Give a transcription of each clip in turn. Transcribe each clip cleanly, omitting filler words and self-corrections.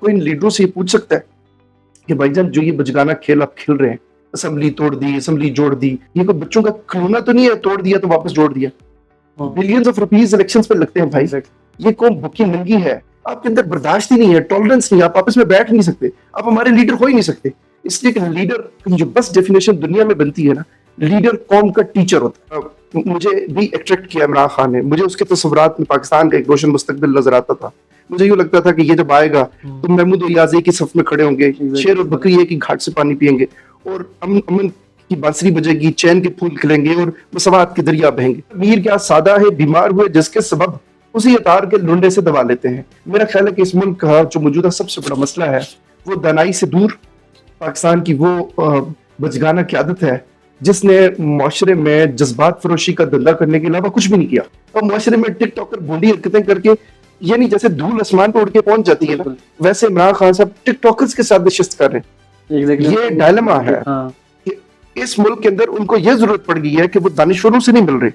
कोई इन लीडरों से ये पूछ सकता है कि भाईजान जो ये बचगाना खेल आप खेल रहे हैं, असेंबली तोड़ दी, असेंबली जोड़ दी, ये कोई बच्चों का खिलौना तो नहीं है, तोड़ दिया तो वापस जोड़ दिया। बिलियंस ऑफ रुपीज इलेक्शंस पे लगते हैं भाई। ये कौन भूखी नंगी है, आपके अंदर बर्दाश्त ही नहीं है, टॉलरेंस नहीं है, आप आपस में बैठ नहीं सकते, आप हमारे लीडर हो ही नहीं सकते। इसलिए कि लीडर की जो बस डेफिनेशन दुनिया में बनती है ना, लीडर कौम का टीचर होता है। मुझे भी अट्रैक्ट किया इमरान खान ने, मुझे उसके तस्वुरात में पाकिस्तान का एक रोशन मुस्तकबिल नजर आता था। मुझे यूं लगता था कि ये जब आएगा तो महमूद और याज़ी की सफ में खड़े होंगे, शेर और बकरी एक ही घाट से पानी पियेंगे, और अमन की बांसुरी बजेगी, चैन के फूल खिलेंगे और मसवात के दरिया बहेंगे। अमीर क्या सादा है, बीमार हुए जिसके सबब उसी अतार के लुंडे से दबा लेते हैं। मेरा ख्याल है कि इस मुल्क का जो मौजूदा सबसे बड़ा मसला है वो दानाई से दूर पाकिस्तान की वो बचगाना क़यादत है जिसने माशरे में जज्बात फरोशी का धंधा करने के अलावा कुछ भी नहीं किया, और माशरे में टिकटॉकर भोंडी हरकतें करके, ये नहीं जैसे धूल आसमान पे उड़ के पहुंच जाती है ना, वैसे इमरान खान साहब टिकटॉकर्स के साथ नशिस्त कर रहे हैं। ये डायलेमा है। इस मुल्क के अंदर उनको ये जरूरत पड़ गई है कि वो दानिशवरों से नहीं मिल रहे,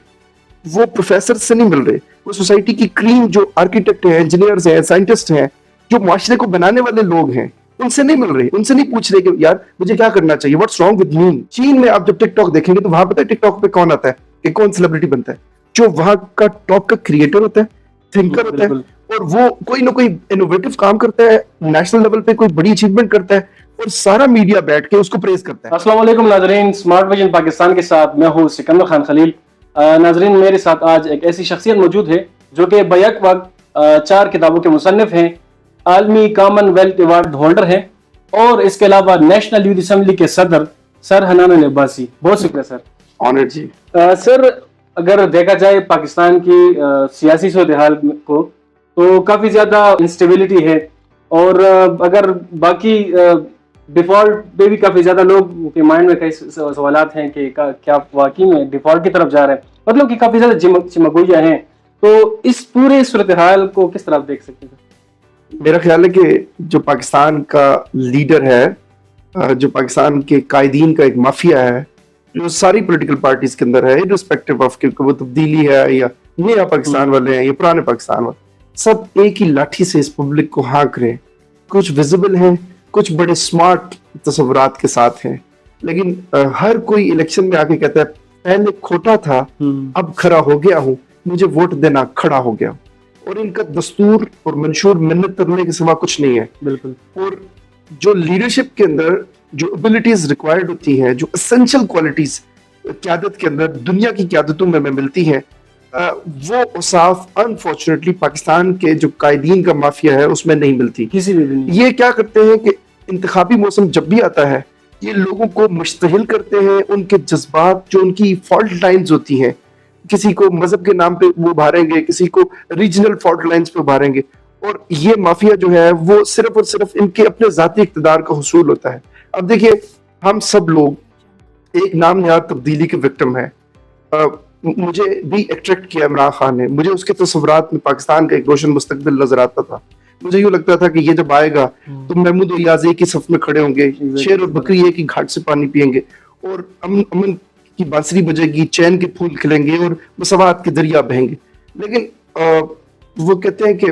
वो प्रोफेसर से नहीं मिल रहे, वो सोसाइटी की क्रीम जो आर्किटेक्ट हैं, इंजीनियर्स हैं, साइंटिस्ट हैं, जो माशरे को बनाने वाले लोग हैं, उनसे नहीं मिल रहे, उनसे नहीं पूछ रहे कि यार मुझे क्या करना चाहिए, व्हाट्स रॉन्ग विद मी। चीन में आप जब टिकटॉक देखेंगे तो वहां पता है टिकटॉक पे कौन आता है, कि कौन सेलिब्रिटी बनता है, जो वहां का टॉप का क्रिएटर होता है, थिंकर होता है, और वो कोई ना कोई इनोवेटिव काम करता है, नेशनल लेवल पे कोई बड़ी अचीवमेंट करता है, और सारा मीडिया बैठ के उसको प्रेज करता है। अस्सलाम वालेकुम नाजरीन, स्मार्ट विजन पाकिस्तान के साथ मैं हूँ सिकंदर खान खलील। नाजरीन, मेरे साथ आज एक ऐसी शख्सियत मौजूद है जो कि बैक वक्त 4 किताबों के मुसन्निफ हैं, आलमी कॉमनवेल्थ अवार्ड होल्डर हैं, और इसके अलावा नेशनल यूथ असेंबली के सदर सर हनान अल-अब्बासी। बहुत शुक्रिया सर। ऑनर जी। सर, अगर देखा जाए पाकिस्तान की सियासी सूरत हाल को, तो काफ़ी ज़्यादा इंस्टेबिलिटी है, और अगर बाकी डिफॉल्ट पे भी काफ़ी ज़्यादा लोग के माइंड में कई सवालात हैं कि क्या वाकई में डिफॉल्ट की तरफ जा रहे हैं, मतलब कि काफ़ी ज़्यादा चिमगोइयाँ हैं। तो इस पूरे सूरत हाल को किस तरह आप देख सकते हैं? मेरा ख्याल है कि जो पाकिस्तान का लीडर है, जो पाकिस्तान के कायदीन का एक माफिया है, जो सारी पॉलिटिकल पार्टीज के अंदर है, इर्रिस्पेक्टिव ऑफ कि वो तब्दीली है या नया पाकिस्तान वाले हैं या पुराने पाकिस्तान वाले, सब एक ही लाठी से इस पब्लिक को हाँक रहे हैं। कुछ विजिबल हैं, कुछ बड़े स्मार्ट तस्वुरात के साथ हैं, लेकिन हर कोई इलेक्शन में आके कहता है पहले खोटा था, अब खरा हो गया हूँ, मुझे वोट देना खड़ा हो गया। और इनका दस्तूर और मंशूर मिन्नत करने के सिवा कुछ नहीं है। बिल्कुल। और जो लीडरशिप के अंदर जो एबिलिटीज रिक्वायर्ड होती हैं, जो एसेंशियल क्वालिटीज क़यादत के अंदर दुनिया की क़यादतों में मिलती हैं, वो औसाफ अनफॉर्चुनेटली पाकिस्तान के जो कायदीन का माफिया है उसमें नहीं मिलती किसी भी नहीं। ये क्या करते हैं कि इंतखाबी मौसम जब भी आता है, ये लोगों को मुश्तहिल करते हैं, उनके जज्बात, जो उनकी फॉल्ट लाइंस होती हैं, किसी को मजहब के नाम पे वो उभारेंगे, किसी को रीजनल फॉल्ट लाइंस पे उभारेंगे, और ये माफिया जो है वो सिर्फ और सिर्फ इनके अपने जाती इक़्तिदार का हुसूल होता है। अब देखिए, हम सब लोग एक नाम नहाद तब्दीली के विक्टिम है। मुझे भी अट्रैक्ट किया इमरान खान ने, मुझे उसके तस्वुरात में पाकिस्तान का एक रोशन मुस्तकबिल नजर आता था। मुझे यूं लगता था कि ये जब आएगा तो महमूद और याज़ी की सफ में खड़े होंगे, शेर और बकरी एक ही घाट से पानी पियेंगे, और अमन की बांसुरी बजेगी, चैन के फूल खिलेंगे और मसवात के दरिया बहेंगे। लेकिन वो कहते हैं कि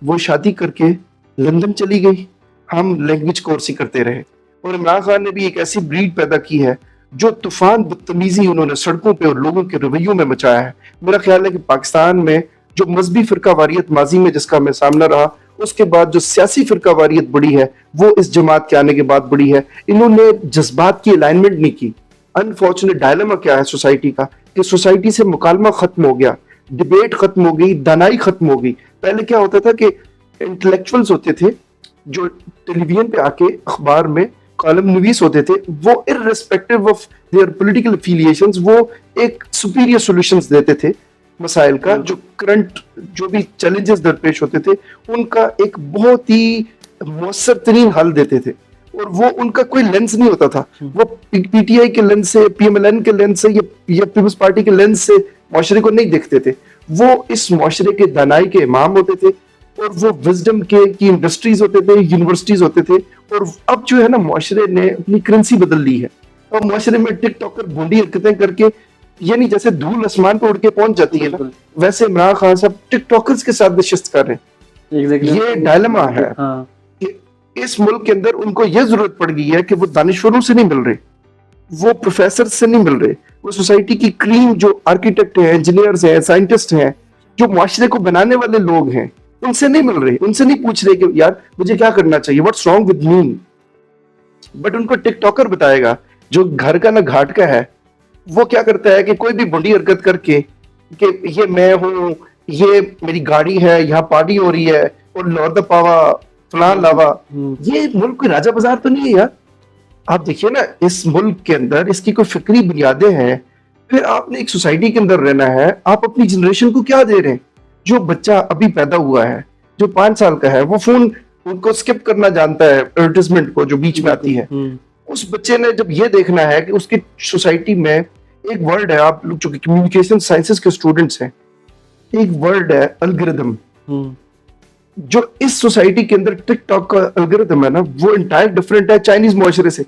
वो शादी करके लंदन चली गई, हम लैंग्वेज कोर्स ही करते रहे। और इमरान खान ने भी एक ऐसी ब्रीड पैदा की है जो तूफान बदतमीजी उन्होंने सड़कों पे और लोगों के रवैयों में मचाया है। मेरा ख्याल है कि पाकिस्तान में जो मजहबी फिरकावारियत माजी में जिसका हमें सामना रहा, उसके बाद जो सियासी फिरकावारियत बढ़ी है वो इस जमात के आने के बाद बढ़ी है। इन्होंने जज्बात की अलाइनमेंट नहीं की। अनफॉर्चुनेट डायलेमा क्या है सोसाइटी का, कि सोसाइटी से मुकालमा खत्म हो गया, डिबेट खत्म हो गई, दानाई खत्म हो गई। पहले क्या होता था कि इंटेलेक्चुअल्स होते थे जो टेलीविजन पे आके अखबार में कॉलम नवीस होते थे, वो irrespective of their political affiliations वो एक सुपीरियर सॉल्यूशंस देते थे मसाइल का, जो करंट जो भी चैलेंजेस दरपेश होते थे उनका एक बहुत ही मौसर तरीन हल देते थे। और वो उनका कोई लेंस नहीं होता था, वो पीटीआई के लेंस से, पीएमएलएन के लेंस से या पीपल्स पार्टी के लेंस से माशरे को नहीं देखते थे। वो इस माशरे के दानाई के इमाम होते थे, और वो विजडम के की इंडस्ट्रीज होते थे, यूनिवर्सिटीज होते थे। और अब जो है ना, माशरे ने अपनी करेंसी बदल ली है, और माशरे में टिकटॉकर भोंडी हरकतें करके, यानी जैसे धूल आसमान पे उड़ के पहुंच जाती है ना, वैसे इमरान खान साहब टिकटॉकर्स के साथ नशिस्त कर रहे हैं। एग्जैक्टली ये डायलेमा है हाँ कि इस मुल्क के अंदर उनको ये जरूरत पड़ गई है कि वो दानिश्वरों से नहीं मिल रहे, वो प्रोफेसर से नहीं मिल रहे, वो सोसाइटी की क्रीम जो आर्किटेक्ट हैं, इंजीनियर्स हैं, साइंटिस्ट हैं, जो मुआशरे को बनाने वाले लोग हैं, उनसे नहीं मिल रहे, उनसे नहीं पूछ रहे कि यार मुझे क्या करना चाहिए, what's wrong with me. But उनको टिकटॉकर बताएगा जो घर का ना घाट का है। वो क्या करता है कि कोई भी बुरी हरकत करके कि ये मैं हूँ, ये मेरी गाड़ी है, यहाँ पार्टी हो रही है और लौर द पावा फलान लावा, ये मुल्क कोई राजा बाजार तो नहीं है यार। आप देखिए ना इस मुल्क के अंदर इसकी कोई फिक्री बुनियादें हैं। फिर आपने एक सोसाइटी के अंदर रहना है, आप अपनी जनरेशन को क्या दे रहे हैं? जो बच्चा अभी पैदा हुआ है, जो 5 साल का है, वो फोन उनको स्किप करना जानता है एडवर्टाइजमेंट को जो बीच में आती है। उस बच्चे ने जब ये देखना है कि उसकी सोसाइटी में एक वर्ड है, आप लोग जो कम्युनिकेशन साइंसेस के स्टूडेंट्स हैं, एक वर्ड है एल्गोरिथम। जो इस सोसाइटी के अंदर टिकटॉक का एल्गोरिथम है ना, वो इंटायर डिफरेंट है चाइनीज मुआशरे से।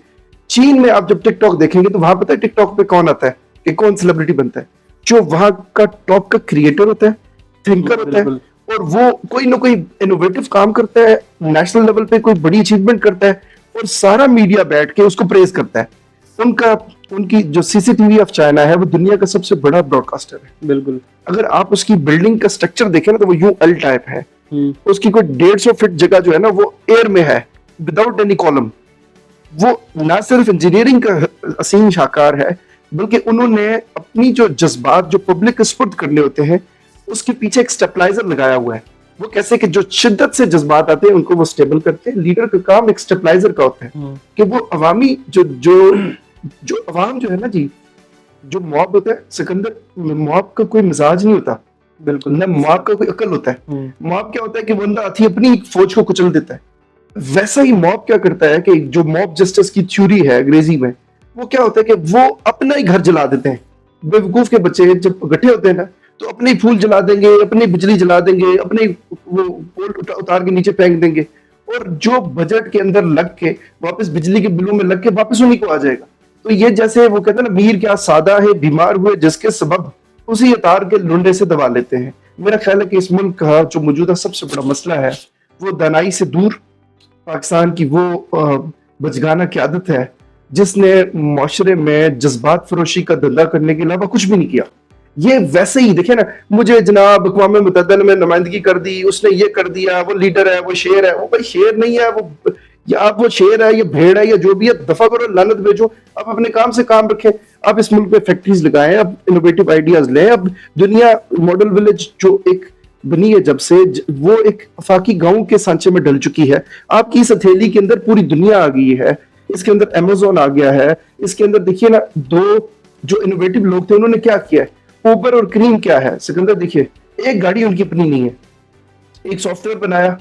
चीन में आप जब टिकटॉक देखेंगे तो वहां पता है टिकटॉक पे कौन आता है कि कौन सेलिब्रिटी बनता है? जो वहां का टॉप का क्रिएटर होता है, थिंकर होता है, और वो कोई ना कोई इनोवेटिव काम करता है, नेशनल लेवल पे कोई बड़ी अचीवमेंट करता है और सारा मीडिया बैठ के उसको प्रेज करता है। उनकी जो सीसीटीवी ऑफ चाइना है वो दुनिया का सबसे बड़ा ब्रॉडकास्टर है। बिल्कुल। अगर आप उसकी बिल्डिंग का स्ट्रक्चर देखें ना तो वो यूं एल टाइप है। उसकी कोई 150 फीट जगह जो है ना वो एयर में है, विदाउट एनी कॉलम। वो ना सिर्फ इंजीनियरिंग का असीम शाहकार है, बल्कि उन्होंने अपनी जो जज्बात जो पब्लिक को स्पुर्द करने होते हैं उसके पीछे एक स्टेबलाइजर लगाया हुआ है। वो कैसे कि जो शिद्दत से जज्बात आते हैं उनको वो स्टेबल करते हैं। लीडर का काम एक स्टेबलाइजर का होता है कि वो अवामी जो अवाम जो है ना जी, जो मॉब होता है सिकंदर, मॉब का कोई मिजाज नहीं होता, बिल्कुल ना मॉब का कोई अकल होता है। मॉब क्या होता है कि बंदा आती अपनी फौज को कुचल देता है। वैसा ही मॉब क्या करता है कि जो मॉब जस्टिस की थ्योरी है अंग्रेजी में, वो क्या होता है कि वो अपना ही घर जला देते हैं। बेवकूफ के बच्चे जब इकट्ठे होते हैं ना तो अपने ही फूल जला देंगे, अपनी बिजली जला देंगे, अपने वो पोल उतार के नीचे फेंक देंगे, और जो बजट के अंदर लग के वापस बिजली के बिलों में लग के वापस उन्हीं को आ जाएगा। तो ये जैसे वो कहते हैं ना, मीर क्या सादा है, बीमार हुए जिसके सबब उसी अतार के लुंडे से दबा लेते हैं। मेरा ख्याल है कि इस मुल्क का जो मौजूदा सबसे बड़ा मसला है वो दानाई से दूर पाकिस्तान की वो बचगाना क़यादत है जिसने माशरे में जज्बात फरोशी का धंधा करने के अलावा कुछ भी नहीं किया। ये वैसे ही देखे ना, मुझे जनाब अक़वाम मुत्तहिदा में नुमाइंदगी कर दी, उसने ये कर दिया, वो लीडर है, वो शेर है। वो भाई शेर नहीं है, वो या आप वो शेर है या भेड़ है या जो भी है, दफा करो, लानत भेजो। आप अपने काम से काम रखें। आप इस मुल्क में फैक्ट्रीज लगाएं, अब इनोवेटिव आइडियाज लें। अब दुनिया मॉडल विलेज जो एक बनी है जब से, वो एक अफाकी गांव के सांचे में ढल चुकी है। आपकी इस हथेली के अंदर पूरी दुनिया आ गई है। इसके अंदर अमेज़न आ गया है। इसके अंदर देखिए ना, दो जो इनोवेटिव लोग थे उन्होंने क्या किया है। ऊबर और क्रीम क्या है सिकंदर, देखिए एक गाड़ी उनकी अपनी नहीं है, एक सॉफ्टवेयर बनाया,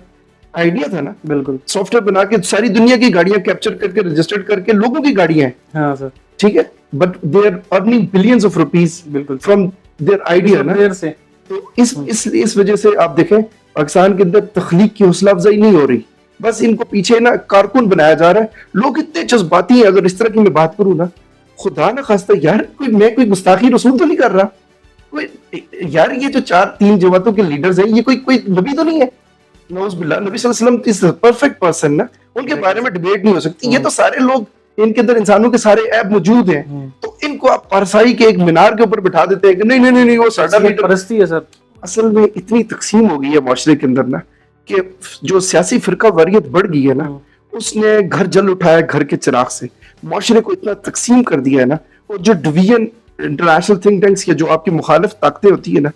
आइडिया था ना, बिल्कुल सॉफ्टवेयर बना के सारी दुनिया की गाड़ियां कैप्चर करके रजिस्टर्ड करके लोगों की गाड़ियां हैं। हाँ सर, ठीक है, but they are earning billions of rupees बिल्कुल फ्रॉम देयर आइडिया ना से। तो इस वजह से आप देखें पाकिस्तान के अंदर तख्लीक की हौसला अफजाई नहीं हो रही, बस इनको पीछे ना कारकुन बनाया जा रहा है। लोग इतने जज्बाती हैं। अगर इस तरह की मैं बात करूं ना, खुदा ना खास्ता यार, मैं कोई गुस्ताखी रसूल तो नहीं कर रहा कोई यार। ये जो 4-3 जमातों के लीडर्स हैं, ये कोई नबी तो नहीं है। नौज़ बिल्लाह, नबी सल्लल्लाहु अलैहि वसल्लम इज परफेक्ट पर्सन ना, उनके बारे में डिबेट नहीं हो सकती। ये तो सारे लोग, इनके अंदर इंसानों के सारे ऐब मौजूद हैं, तो इनको आप पारसाई के एक मीनार के ऊपर बिठा देते हैं कि नहीं नहीं नहीं वो साडा लीडर परस्ती है सर। असल में इतनी तकसीम हो गई है माशरे के अंदर ना कि जो सियासी फिरका वारियत बढ़ गई है ना, उसने घर जल उठाया घर के चिराग से, माशरे को इतना तकसीम कर दिया है ना। और जो डिवीजन इंटरनेशनल थिंक टैंक्स या जो आपकी मुखालिफ ताकतें होती है ना,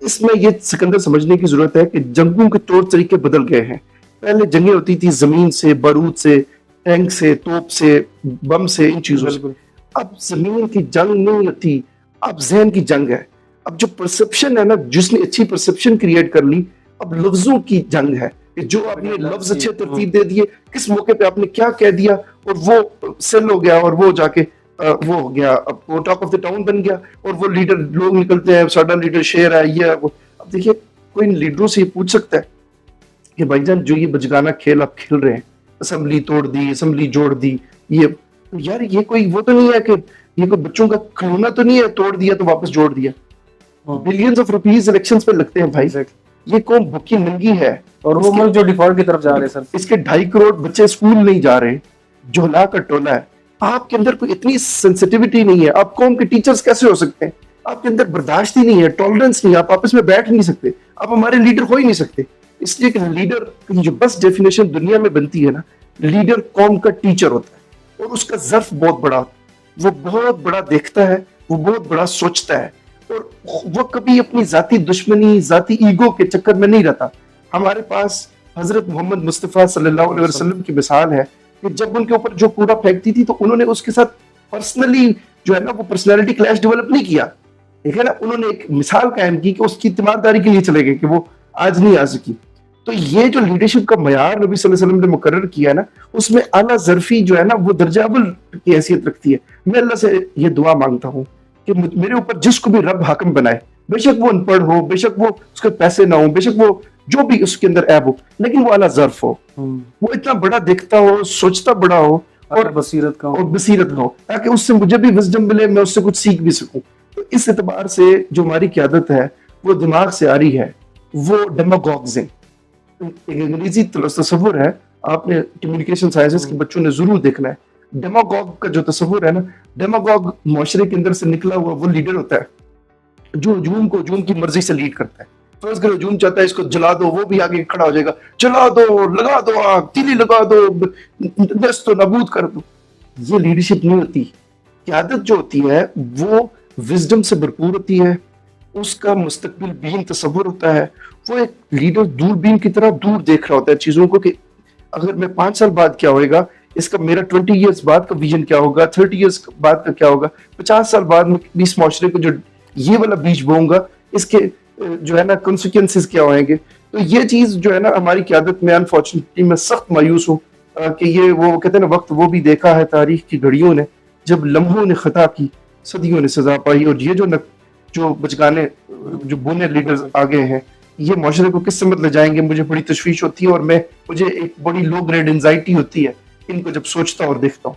इसमें ये सिकंदर समझने की जरूरत है कि जंगों के तौर तरीके बदल गए हैं। पहले जंगें होती थी जमीन से, बारूद से, टैंक से, तोप से, बम से, इन चीजों से। अब जमीन की जंग नहीं होती, अब जहन की जंग है। अब जो परसेप्शन है ना, जिसने अच्छी परसेप्शन क्रिएट कर ली, अब लफ्जों की जंग है कि जो आपने लफ्ज अच्छे तरतीब दे दिए, किस मौके पे आपने क्या कह दिया, और वो सेल हो गया, और वो जाके वो हो गया, अब वो टॉक ऑफ द टाउन बन गया। और वो लीडर लोग निकलते हैं, साडा लीडर शेर है, ये है वो। अब देखिए, कोई इन लीडरों से पूछ सकता है कि भाईजान जो ये बचगाना खेल आप खेल रहे हैं, असेंबली तोड़ दी, असेंबली जोड़ दी, ये यार ये कोई वो तो नहीं है कि ये कोई बच्चों का खिलौना तो नहीं है, तोड़ दिया तो वापस जोड़ दिया। बिलियंस ऑफ रुपीस इलेक्शंस पे लगते हैं भाई। ये कौम भूखी नंगी है और वो मुल्क जो डिफॉल्ट की तरफ जा रहे हैं सर। इसके 2.5 करोड़ बच्चे स्कूल नहीं जा रहे, झोला का टोला है। आपके अंदर कोई इतनी सेंसिटिविटी नहीं है, आप कौम के टीचर्स कैसे हो सकते हैं? आपके अंदर बर्दाश्त ही नहीं है, टॉलरेंस नहीं है, आप आपस में बैठ नहीं सकते, आप हमारे लीडर हो ही नहीं सकते। इसलिए कि लीडर की जो बस डेफिनेशन दुनिया में बनती है ना, लीडर कौम का टीचर होता है और उसका ज़र्फ बहुत बड़ा होता है। वो बहुत बड़ा देखता है, वो बहुत बड़ा सोचता है और वो कभी अपनी जाती दुश्मनी, जाती ईगो के चक्कर में नहीं रहता। हमारे पास हजरत मोहम्मद मुस्तफ़ा सल्लल्लाहु अलैहि वसल्लम की मिसाल है कि जब उनके ऊपर जो कूड़ा फेंकती थी तो उन्होंने उसके साथ पर्सनली जो है ना वो पर्सनालिटी क्लैश डेवलप नहीं किया, ठीक है ना। उन्होंने एक मिसाल कायम की कि उसकी तीमारदारी के लिए चले गए कि वो आज नहीं आ सकी। तो ये जो लीडरशिप का मयार नबी सल्लल्लाहु अलैहि वसल्लम ने मुकर्रर किया ना, उसमें आला ज़र्फी जो है ना वो दर्जा अव्वल की हैसियत रखती है। मैं अल्लाह से ये दुआ मांगता हूँ कि मेरे ऊपर जिसको भी रब हाकिम बनाए, बेशक वो अनपढ़ हो, बेशक वो उसके पैसे ना हो, बेशक वो जो भी उसके अंदर ऐब हो, लेकिन वो आला ज़र्फ हो, वो इतना बड़ा देखता हो, सोचता बड़ा हो और बसीरत का हो, ताकि उससे मुझे भी विजडम मिले, मैं उससे कुछ सीख भी सकूं। तो इस एतबार से जो हमारी क़यादत है वो दिमाग से आ रही है, वो डेमागॉग्स हैं। अंग्रेजी तसव्वुर है, आपने कम्युनिकेशन साइंसेस के बच्चों ने जरूर देखना है। डेमागॉग का जो तसव्वुर है ना, डेमागॉग मुआशरे के अंदर से निकला हुआ वो लीडर होता है जो हजूम को हजूम की मर्जी से लीड करता है। फर्ज करो हजूम चाहता है इसको जला दो, वो भी आगे खड़ा हो जाएगा, जला दो, लगा दो आग, तीली लगा दो, दस्त तो नबूद कर दो। ये लीडरशिप नहीं होती। क़यादत जो होती है वो विजडम से भरपूर होती है, उसका मुस्तकबिल बीन तसव्वुर होता है। वो एक लीडर दूरबीन की तरह दूर देख रहा होता है चीजों को कि अगर मैं 5 साल बाद क्या होएगा, इसका मेरा 20 इयर्स बाद का विजन क्या होगा, 30 इयर्स बाद का क्या होगा, 50 साल बाद में इस माशरे को जो ये वाला बीज बोऊंगा, इसके जो है ना कॉन्सिक्वेंसेस क्या होंगे। तो ये चीज जो है ना हमारी क़यादत में अनफॉर्चुनेटली मैं सख्त मायूस हूँ कि ये वो कहते हैं ना वक्त वो भी देखा है तारीख की घड़ियों ने जब लम्हों ने खता की, सदियों ने सजा पाई। और ये जो बचगाने जो बुने लीडर्स आगे हैं, ये माशरे को किस समत ले जाएंगे, मुझे बड़ी तशवीश होती है और मुझे एक बड़ी लो ग्रेड एंजाइटी होती है इनको जब सोचता और देखता हूँ।